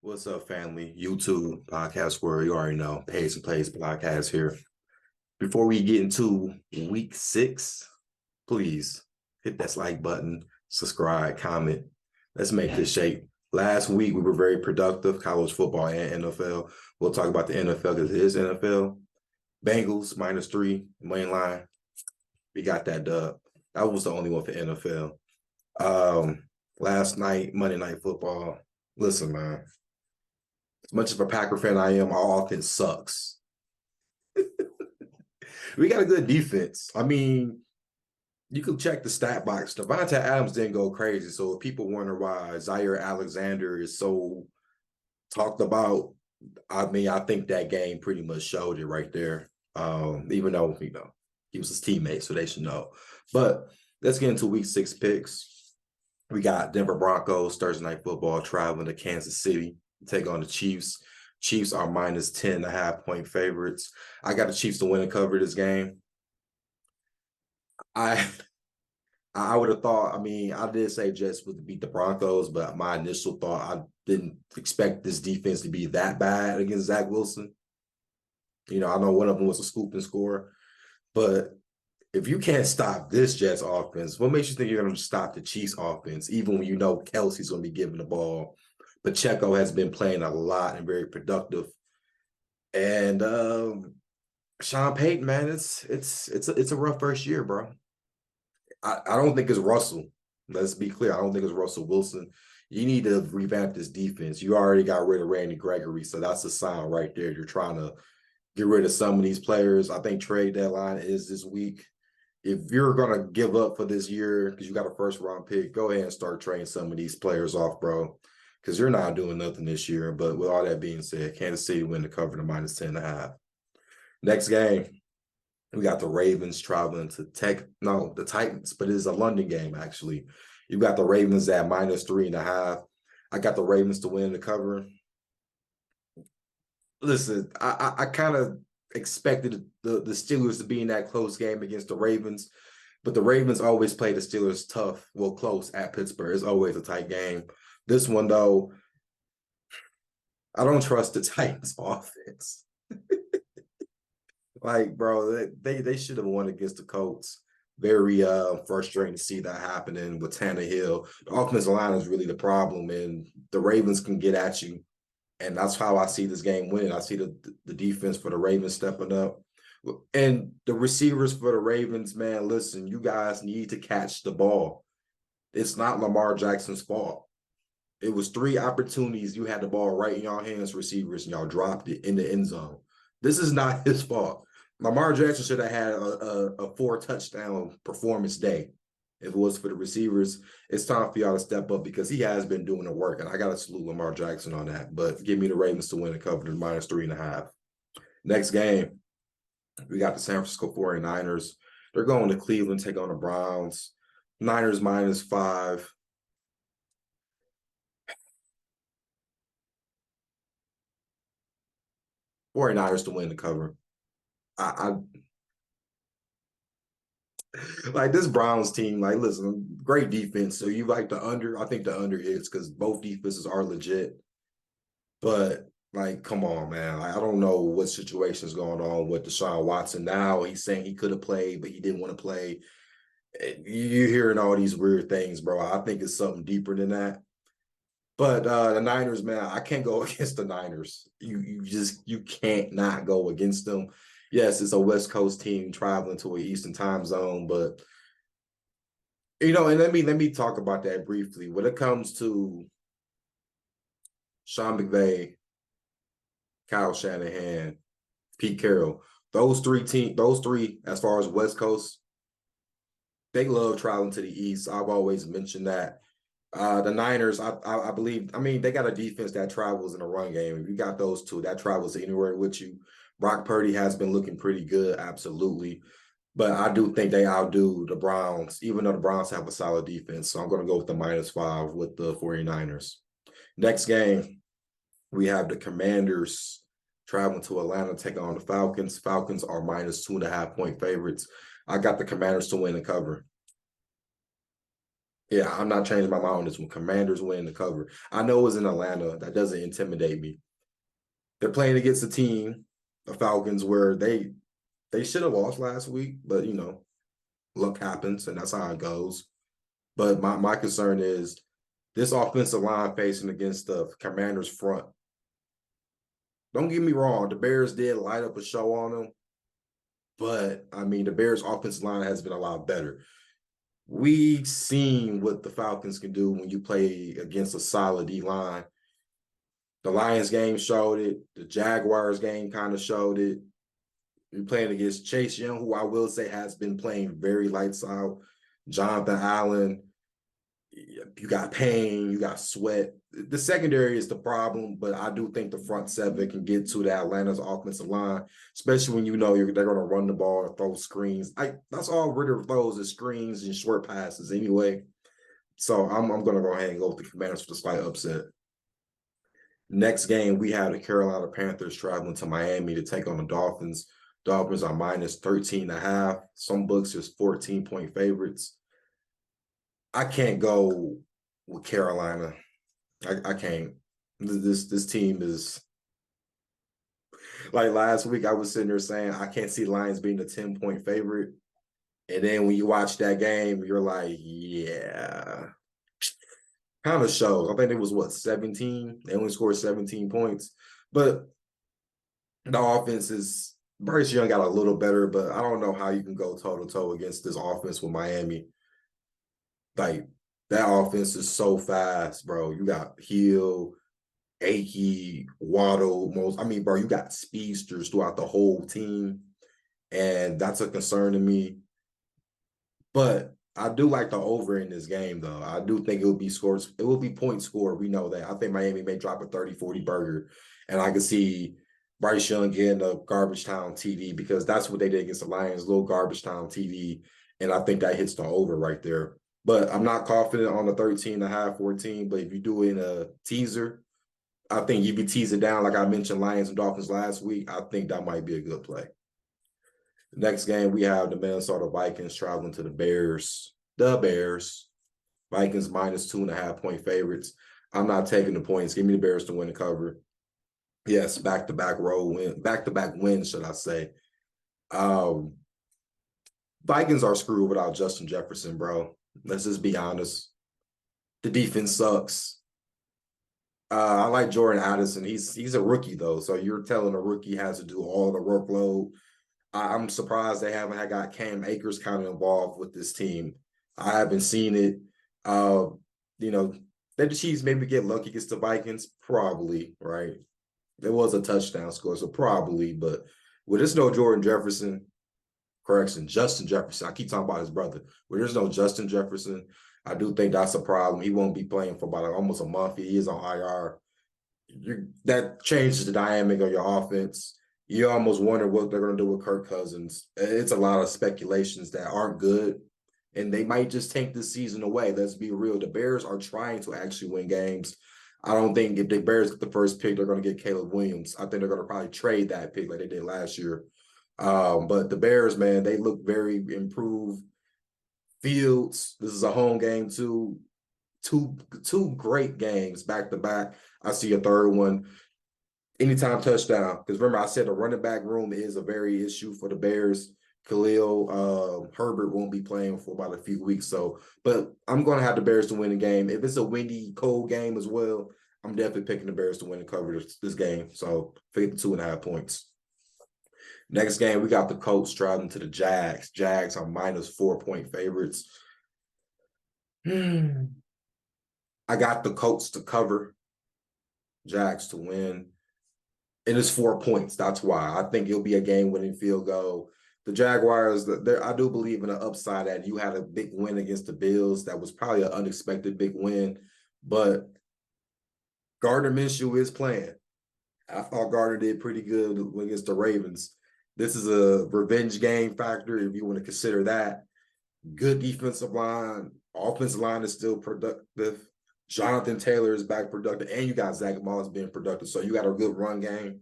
What's up, family? YouTube podcast where you already know, Pays and Plays podcast here. Before we get into week 6, please hit that like button, subscribe, comment. Let's make this shape. Last week we were very productive, college football and NFL. We'll talk about the NFL because it is NFL. Bengals -3 main line. We got that dub. That was the only one for NFL. Last night, Monday Night Football. Listen, man. As much of a Packer fan I am, our offense sucks. We got a good defense. I mean, you can check the stat box. Devontae Adams didn't go crazy. So if people wonder why Zaire Alexander is so talked about, I mean, I think that game pretty much showed it right there. Even though, he was his teammate, so they should know. But let's get into week 6 picks. We got Denver Broncos, Thursday Night Football, traveling to Kansas City, take on the Chiefs. Chiefs are -10.5 point favorites. I got the Chiefs to win and cover this game. I would have thought, I did say Jets would beat the Broncos, but my initial thought, I didn't expect this defense to be that bad against Zach Wilson. I know one of them was a scoop and score, but if you can't stop this Jets offense, what makes you think you're going to stop the Chiefs offense, even when you know Kelsey's going to be giving the ball? Pacheco has been playing a lot and very productive. And Sean Payton, man, it's a rough first year, bro. I don't think it's Russell. Let's be clear. I don't think it's Russell Wilson. You need to revamp this defense. You already got rid of Randy Gregory, so that's a sign right there. You're trying to get rid of some of these players. I think trade deadline is this week. If you're going to give up for this year because you got a first-round pick, go ahead and start trading some of these players off, bro, because you're not doing nothing this year. But with all that being said, Kansas City win the cover to -10.5. Next game, we got the Ravens traveling to the Titans, but it is a London game, actually. You got the Ravens at -3.5. I got the Ravens to win the cover. Listen, I kind of expected the Steelers to be in that close game against the Ravens, but the Ravens always play the Steelers tough, close at Pittsburgh. It's always a tight game. This one, though, I don't trust the Titans offense. Like, bro, they should have won against the Colts. Very frustrating to see that happening with Tannehill. The offensive line is really the problem, and the Ravens can get at you. And that's how I see this game winning. I see the defense for the Ravens stepping up. And the receivers for the Ravens, man, listen, you guys need to catch the ball. It's not Lamar Jackson's fault. It was 3 opportunities. You had the ball right in your hands, receivers, and y'all dropped it in the end zone. This is not his fault. Lamar Jackson should have had a 4-touchdown performance day. If it was for the receivers, it's time for y'all to step up because he has been doing the work, and I got to salute Lamar Jackson on that. But give me the Ravens to win and cover to -3.5. Next game, we got the San Francisco 49ers. They're going to Cleveland, take on the Browns. Niners -5. Niners to win the cover. I like this Browns team. Like, listen, great defense. So you like the under? I think the under hits because both defenses are legit. But like, come on, man. Like, I don't know what situation's going on with Deshaun Watson now. He's saying he could have played, but he didn't want to play. You're hearing all these weird things, bro. I think it's something deeper than that. But the Niners, man, I can't go against the Niners. You can't not go against them. Yes, it's a West Coast team traveling to an Eastern time zone, but and let me talk about that briefly. When it comes to Sean McVay, Kyle Shanahan, Pete Carroll, those three, as far as West Coast, they love traveling to the East. I've always mentioned that. The Niners, I believe, they got a defense that travels in a run game. If you got those two, that travels anywhere with you. Brock Purdy has been looking pretty good, absolutely. But I do think they outdo the Browns, even though the Browns have a solid defense. So I'm going to go with the -5 with the 49ers. Next game, we have the Commanders traveling to Atlanta, taking on the Falcons. Falcons are -2.5 point favorites. I got the Commanders to win and cover. Yeah, I'm not changing my mind on this one. Commanders win the cover. I know it's in Atlanta. That doesn't intimidate me. They're playing against a team, the Falcons, where they should have lost last week, but luck happens and that's how it goes. But my concern is this offensive line facing against the Commanders front. Don't get me wrong, the Bears did light up a show on them, but I mean the Bears offensive line has been a lot better. We've seen what the Falcons can do when you play against a solid D line. The Lions game showed it. The Jaguars game kind of showed it. You're playing against Chase Young, who I will say has been playing very lights out. Jonathan Allen, you got Payne, you got Sweat. The secondary is the problem, but I do think the front seven can get to the Atlanta's offensive line, especially when they're going to run the ball and throw screens. That's all Ritter throws is screens and short passes anyway. So I'm going to go ahead and go with the Commanders for the slight upset. Next game, we have the Carolina Panthers traveling to Miami to take on the Dolphins. Dolphins are minus 13.5. Some books is 14-point favorites. I can't go with Carolina. I can't. This team is like last week. I was sitting there saying I can't see Lions being a 10-point favorite, and then when you watch that game, you're like, yeah, kind of shows. I think it was 17. They only scored 17 points, but the offense is Bryce Young got a little better, but I don't know how you can go toe to toe against this offense with Miami. Like that offense is so fast, bro. You got Hill, Akey, Waddle, most. I mean, bro, you got speedsters throughout the whole team, and that's a concern to me. But I do like the over in this game, though. I do think it will be scores. It will be point score. We know that. I think Miami may drop a 30-40 burger, and I can see Bryce Young getting a garbage time TD because that's what they did against the Lions, little garbage time TD, and I think that hits the over right there. But I'm not confident on the 13.5, 14. But if you do it in a teaser, I think you'd be teasing down, like I mentioned, Lions and Dolphins last week. I think that might be a good play. Next game, we have the Minnesota Vikings traveling to the Bears. The Bears. Vikings minus 2.5-point favorites. I'm not taking the points. Give me the Bears to win the cover. Yes, back-to-back wins, should I say. Vikings are screwed without Justin Jefferson, bro. Let's just be honest. The defense sucks. I like Jordan Addison. He's a rookie, though. So you're telling a rookie has to do all the workload. I'm surprised they haven't got Cam Akers kind of involved with this team. I haven't seen it. Did the Chiefs maybe get lucky against the Vikings? Probably, right? There was a touchdown score, so probably. But with there's no Jordan Jefferson, Justin Jefferson. I keep talking about his brother. Where there's no Justin Jefferson, I do think that's a problem. He won't be playing for about almost a month. He is on IR. That changes the dynamic of your offense. You almost wonder what they're going to do with Kirk Cousins. It's a lot of speculations that aren't good, and they might just take this season away. Let's be real. The Bears are trying to actually win games. I don't think if the Bears get the first pick, they're going to get Caleb Williams. I think they're going to probably trade that pick like they did last year. But the Bears, man, they look very improved. Fields, this is a home game too. Two great games back to back. I see a third one. Anytime touchdown. Because remember, I said the running back room is a very issue for the Bears. Khalil Herbert won't be playing for about a few weeks. But I'm going to have the Bears to win the game. If it's a windy, cold game as well, I'm definitely picking the Bears to win and cover this game. So 52.5 points. Next game, we got the Colts traveling to the Jags. Jags are minus 4-point favorites. I got the Colts to cover, Jags to win. And it's 4 points. That's why. I think it'll be a game-winning field goal. The Jaguars, I do believe in the upside that you had a big win against the Bills. That was probably an unexpected big win. But Gardner Minshew is playing. I thought Gardner did pretty good against the Ravens. This is a revenge game factor, if you want to consider that. Good defensive line. Offensive line is still productive. Jonathan Taylor is back productive, and you got Zach Moss being productive. So you got a good run game,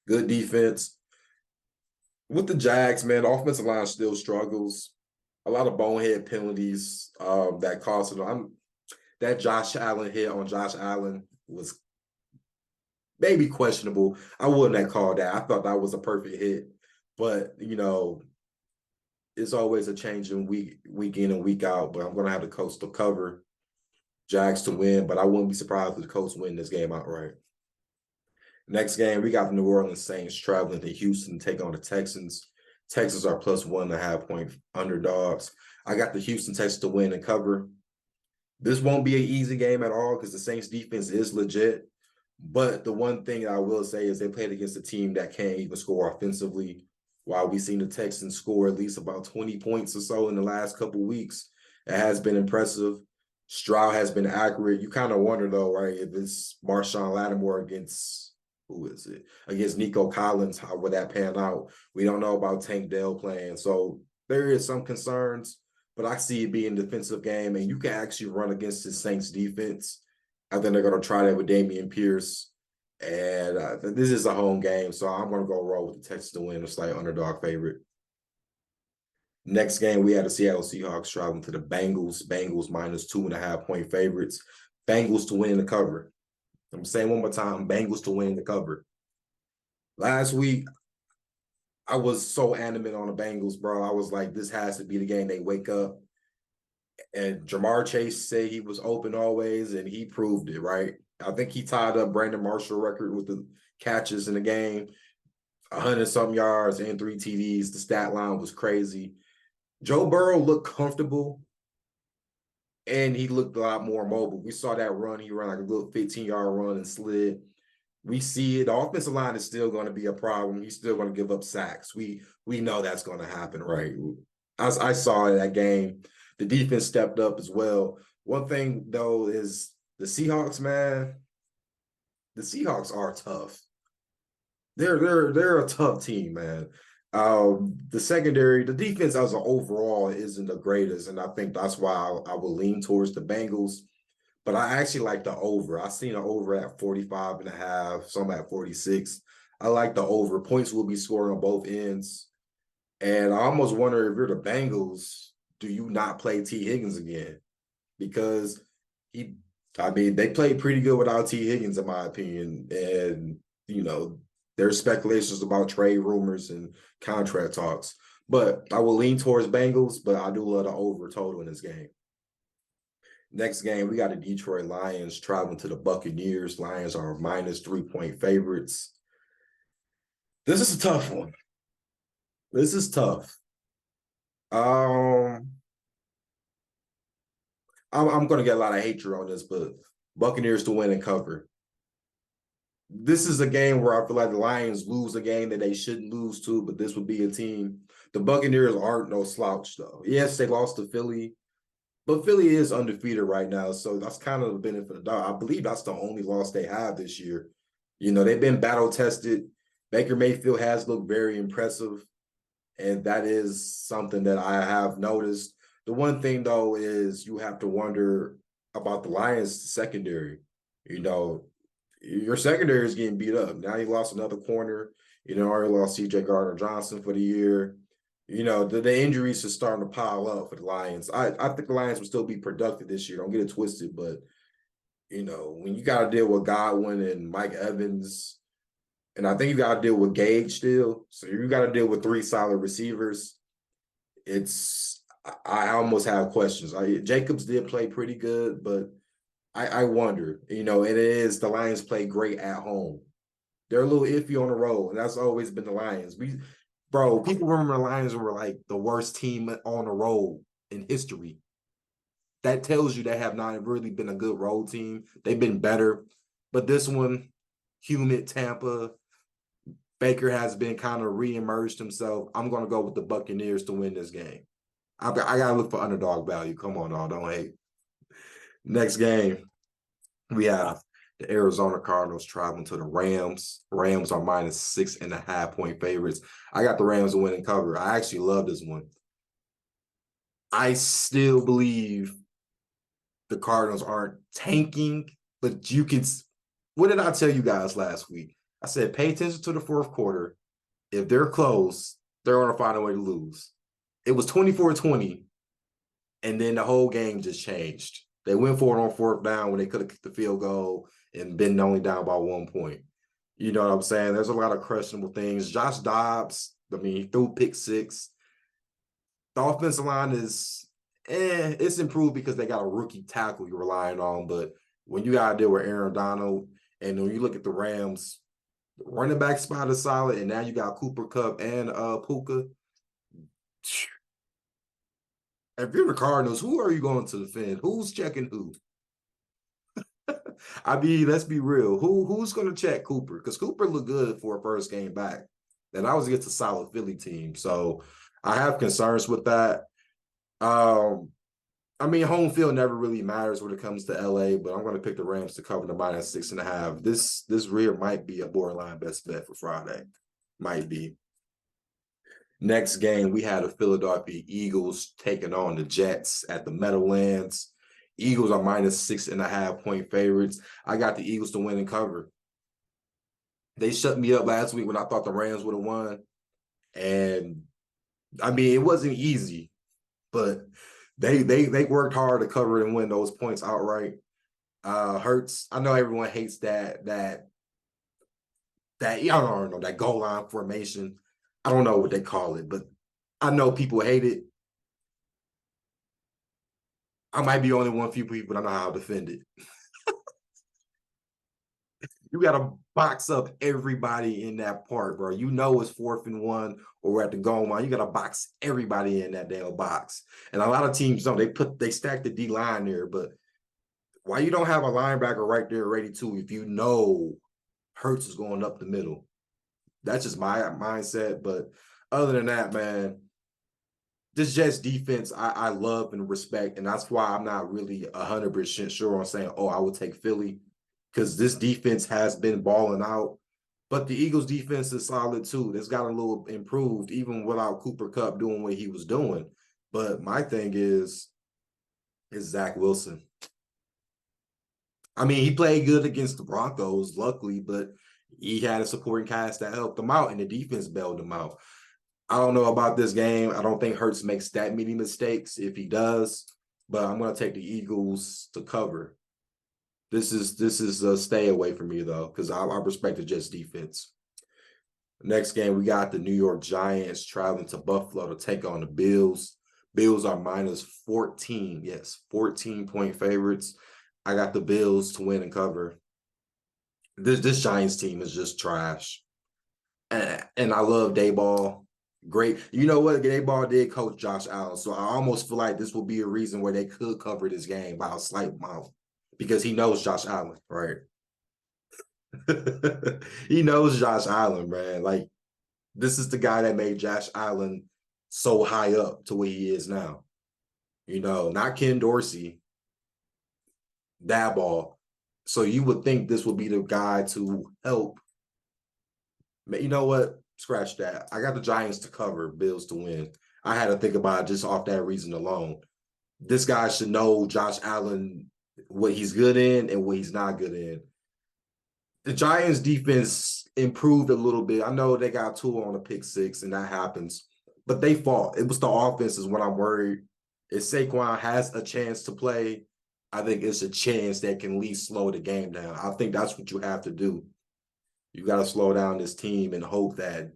good defense. With the Jags, man, the offensive line still struggles. A lot of bonehead penalties that cost them. That Josh Allen hit on Josh Allen was maybe questionable. I wouldn't have called that. I thought that was a perfect hit, but it's always a change in week in and week out. But I'm gonna have the Colts to cover, Jags to win, but I wouldn't be surprised if the Colts win this game outright. Next game, we got the New Orleans Saints traveling to Houston to take on the Texans. Texans are plus 1.5 point underdogs. I got the Houston Texans to win and cover. This won't be an easy game at all because the Saints defense is legit. But the one thing I will say is they played against a team that can't even score offensively. While we've seen the Texans score at least about 20 points or so in the last couple of weeks, it has been impressive. Stroud has been accurate. You kind of wonder, though, right, if it's Marshawn Lattimore against, who is it? Against Nico Collins, how would that pan out? We don't know about Tank Dell playing. So there is some concerns, but I see it being a defensive game, and you can actually run against the Saints defense. I think they're going to try that with Dameon Pierce. And this is a home game, so I'm going to go roll with the Texans to win, a slight underdog favorite. Next game, we had the Seattle Seahawks traveling to the Bengals. Bengals minus 2.5 point favorites. Bengals to win the cover. I'm saying one more time, Bengals to win the cover. Last week, I was so animate on the Bengals, bro. I was like, this has to be the game they wake up. And Jamar Chase said he was open always, and he proved it, right? I think he tied up Brandon Marshall record with the catches in the game, 100-something yards and 3 TDs. The stat line was crazy. Joe Burrow looked comfortable, and he looked a lot more mobile. We saw that run. He ran like a little 15-yard run and slid. We see it. The offensive line is still going to be a problem. He's still going to give up sacks. We know that's going to happen, right? As I saw in that game, the defense stepped up as well. One thing, though, is the Seahawks, man. The Seahawks are tough. They're a tough team, man. The secondary, the defense as an overall isn't the greatest, and I think that's why I will lean towards the Bengals. But I actually like the over. I seen an over at 45.5, some at 46. I like the over. Points will be scored on both ends. And I almost wonder if you're the Bengals, do you not play T. Higgins again? Because they played pretty good without T. Higgins, in my opinion. And, there's speculations about trade rumors and contract talks. But I will lean towards Bengals, but I do love the over total in this game. Next game, we got the Detroit Lions traveling to the Buccaneers. Lions are minus 3-point favorites. This is a tough one. This is tough. I'm going to get a lot of hatred on this, but Buccaneers to win and cover. This is a game where I feel like the Lions lose a game that they shouldn't lose to, but this would be a team. The Buccaneers aren't no slouch, though. Yes, they lost to Philly, but Philly is undefeated right now, so that's kind of the benefit of the doubt. I believe that's the only loss they have this year. They've been battle-tested. Baker Mayfield has looked very impressive, and that is something that I have noticed. The one thing, though, is you have to wonder about the Lions' secondary. Your secondary is getting beat up. Now you lost another corner. Already lost C.J. Gardner-Johnson for the year. The injuries are starting to pile up for the Lions. I think the Lions will still be productive this year. Don't get it twisted, but, when you got to deal with Godwin and Mike Evans, and I think you got to deal with Gage still, so you got to deal with 3 solid receivers. I almost have questions. Jacobs did play pretty good, but I wonder, and it is the Lions play great at home. They're a little iffy on the road, and that's always been the Lions. People remember the Lions were like the worst team on the road in history. That tells you they have not really been a good road team. They've been better. But this one, humid Tampa, Baker has been kind of re-emerged himself. I'm going to go with the Buccaneers to win this game. I got to look for underdog value. Come on, y'all. Don't hate. Next game, we have the Arizona Cardinals traveling to the Rams. Rams are minus 6.5 point favorites. I got the Rams to win and cover. I actually love this one. I still believe the Cardinals aren't tanking, but you can. What did I tell you guys last week? I said, pay attention to the fourth quarter. If they're close, they're going to find a way to lose. It was 24-20 And then the whole game just changed. They went for it on fourth down when they could have kicked the field goal and been only down by 1 point. You know what I'm saying? There's a lot of questionable things. Josh Dobbs, I mean, he threw pick six. The offensive line is, it's improved because they got a rookie tackle you're relying on. But when you got to deal with Aaron Donald, and when you look at the Rams, the running back spot is solid, and now you got Cooper Kupp and Puka. If you're the Cardinals, who are you going to defend? Who's checking who? I mean, let's be real. Who's going to check Cooper? Because Cooper looked good for a first game back, and I was against a solid Philly team. So I have concerns with that. I mean, home field never really matters when it comes to LA, but I'm going to pick the Rams to cover the -6.5. This rear might be a borderline best bet for Friday. Might be. Next game, we had the Philadelphia Eagles taking on the Jets at the Meadowlands. Eagles are -6.5 point favorites. I got the Eagles to win and cover. They shut me up last week when I thought the Rams would have won. And I mean, it wasn't easy, but they worked hard to cover and win those points outright. Hurts. I know everyone hates that I don't know, that goal line formation. I don't know what they call it, but I know people hate it. I might be only one few people that know how to defend it. You got to box up everybody in that part, bro. You know it's 4th and 1 or we're at the goal line. You got to box everybody in that damn box. And a lot of teams don't. They stack the D line there, but why you don't have a linebacker right there ready to if you know Hurts is going up the middle? That's just my mindset. But other than that, man, this Jets defense I love and respect, and that's why I'm not really 100% sure on saying, I would take Philly, because this defense has been balling out. But the Eagles defense is solid too. It's got a little improved even without Cooper Kupp doing what he was doing. But my thing is Zach Wilson. I mean, he played good against the Broncos, luckily, but he had a supporting cast that helped him out, and the defense bailed him out. I don't know about this game. I don't think Hurts makes that many mistakes if he does, but I'm going to take the Eagles to cover. This is a stay away from me, though, because I respect the Jets defense. Next game, we got the New York Giants traveling to Buffalo to take on the Bills. Bills are -14. Yes, 14-point favorites. I got the Bills to win and cover. This Giants team is just trash. And I love Dayball. Great. You know what? Dayball did coach Josh Allen. So I almost feel like this will be a reason where they could cover this game by a slight amount because he knows Josh Allen, right? He knows Josh Allen, man. Like, this is the guy that made Josh Allen so high up to where he is now. You know, not Ken Dorsey, Dayball. So you would think this would be the guy to help. You know what? Scratch that. I got the Giants to cover, Bills to win. I had to think about it just off that reason alone. This guy should know Josh Allen, what he's good in and what he's not good in. The Giants defense improved a little bit. I know they got Tua on a pick six, and that happens, but they fought. It was the offense is what I'm worried. If Saquon has a chance to play, I think it's a chance that can at least slow the game down. I think that's what you have to do. You got to slow down this team and hope that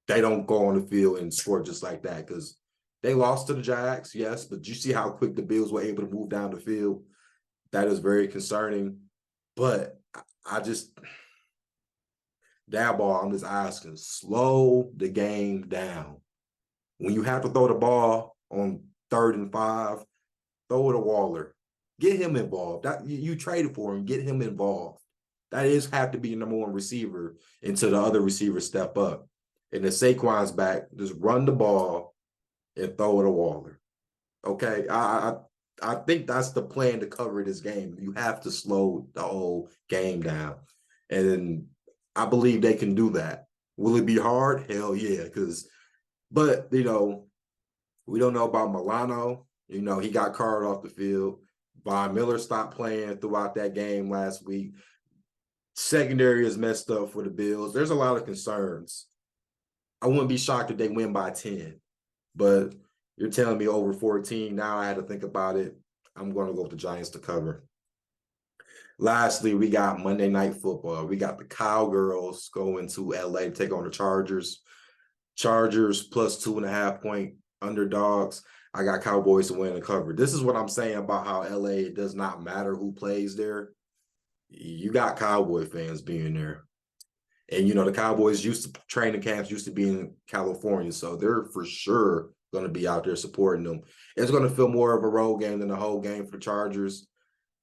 they don't go on the field and score just like that, because they lost to the Jags, yes, but you see how quick the Bills were able to move down the field. That is very concerning. But I just, Dayball, I'm just asking, slow the game down. When you have to throw the ball on 3rd and 5, throw it to Waller. Get him involved. You traded for him. Get him involved. That is have to be your number one receiver until the other receivers step up. And if Saquon's back, just run the ball and throw it to Waller. Okay, I think that's the plan to cover this game. You have to slow the whole game down. And I believe they can do that. Will it be hard? Hell yeah. But, we don't know about Milano. He got carted off the field. Von Miller stopped playing throughout that game last week. Secondary is messed up for the Bills. There's a lot of concerns. I wouldn't be shocked if they win by 10. But You're telling me over 14. Now I had to think about it. I'm going to go with the Giants to cover. Lastly, we got Monday Night Football. We got the Cowgirls going to LA to take on the Chargers. Chargers plus 2.5 point underdogs. I got Cowboys to win and cover. This is what I'm saying about how LA, it does not matter who plays there. You got Cowboy fans being there. And, the Cowboys training camps used to be in California. So they're for sure going to be out there supporting them. It's going to feel more of a road game than the whole game for the Chargers.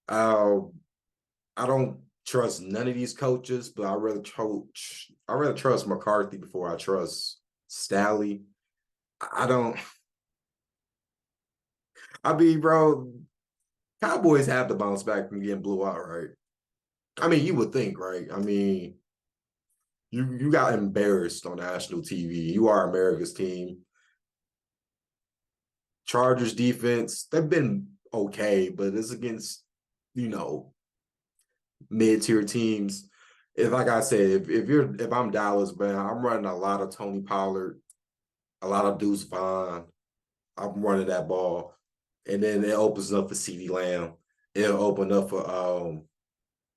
I don't trust none of these coaches, but I rather trust McCarthy before I trust Staley. I don't. I mean, bro, Cowboys have to bounce back from getting blew out, right? I mean, you would think, right? I mean, you got embarrassed on national TV. You are America's team. Chargers defense, they've been okay, but it's against, mid-tier teams. If, like I said, if I'm Dallas, man, I'm running a lot of Tony Pollard, a lot of Deuce Vaughn. I'm running that ball. And then it opens up for CeeDee Lamb. It'll open up for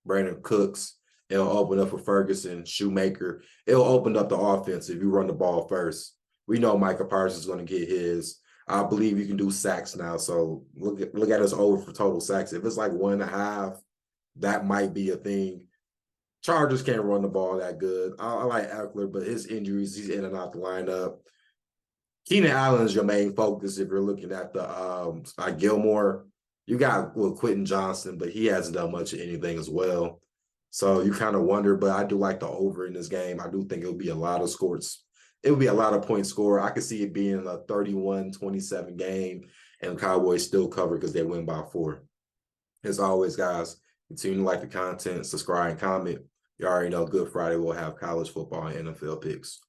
Brandon Cooks. It'll open up for Ferguson, Shoemaker. It'll open up the offense if you run the ball first. We know Micah Parsons is going to get his. I believe you can do sacks now. So look at us over for total sacks. If it's like 1.5, that might be a thing. Chargers can't run the ball that good. I like Eckler, but his injuries, he's in and out the lineup. Keenan Allen is your main focus if you're looking at the like Gilmore. You got Quentin Johnson, but he hasn't done much of anything as well. So you kind of wonder, but I do like the over in this game. I do think it'll be a lot of scores. It will be a lot of points scored. I could see it being a 31-27 game and Cowboys still cover because they win by 4. As always, guys, continue to like the content, subscribe, and comment. You already know Good Friday we'll have college football and NFL picks.